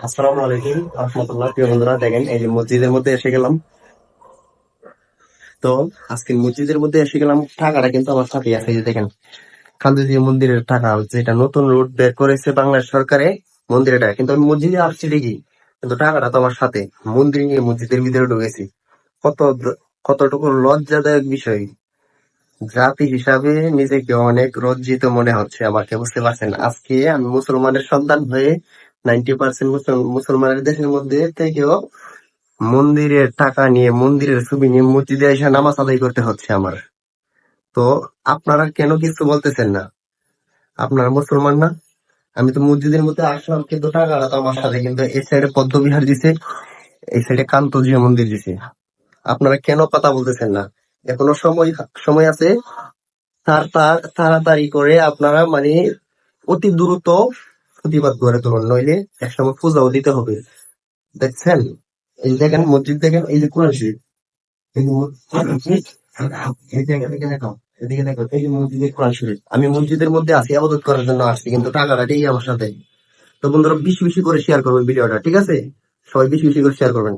আসসালামু আলাইকুম রহমতুল্লাহ। প্রিয় বন্ধুরা, দেখেন এই যে মসজিদের মধ্যে এসে গেলাম। তো আজকে মসজিদের মধ্যে এসে গেলাম, টাকাটা কিন্তু আমার সাথে আছে। এই যে দেখেন, খানদুজি মন্দিরের টাকা, যেটা নতুন রুট বের করেছে বাংলাদেশ সরকারে, মন্দিরের টাকা। কিন্তু আমি মসজিদে আসছি ঠিকই, কিন্তু টাকাটা তো আমার সাথে। মন্দির নিয়ে মসজিদের ভিতরে ঢুকেছি। কত কতটুকু লজ্জাদায়ক বিষয়। জাতি হিসাবে নিজেকে অনেক লজ্জিত মনে হচ্ছে আমাকে, বুঝতে পারছেন? আজকে আমি মুসলমানের সন্তান হয়ে 90% মুসলমানের দেশের মধ্যে থেকেও মন্দিরের টাকা নিয়ে, মন্দিরের ছবি নিয়ে মসজিদে এসে নামাজ আদায় করতে হচ্ছে আমার। তো আপনারা কেন কিছু বলতেছেন না? আপনারা মুসলমান না? আমি তো মসজিদের মধ্যে আসলাম, কিন্তু টাকাটা তো আমার সাথে। কিন্তু এই সাইডে পদ্মবিহার দিছে, এই সাইডে কান্তজিয়া মন্দির দিছে। আপনারা কেন কথা বলতেছেন না? এখনো সময় সময় আছে। তাড়াতাড়ি করে আপনারা মানে অতি দ্রুত প্রতিবাদ গড়ে তুলুন, নইলে একসময় পূজাও দিতে হবে। দেখছেন? এই যে দেখেন মসজিদ, দেখেন এই যে কোরআন শরীফ, এই যে এই যে এদিকে দেখো, এদিকে দেখো, এই যে মসজিদের কোরআন শরীফ। আমি মসজিদের মধ্যে আছি, ইবাদত করার জন্য আসছি, কিন্তু টাকাটা ঠিক আমার সাথে। তো বন্ধুরা, বেশি বেশি করে শেয়ার করবেন ভিডিওটা, ঠিক আছে? সবাই বেশি বেশি করে শেয়ার করবেন।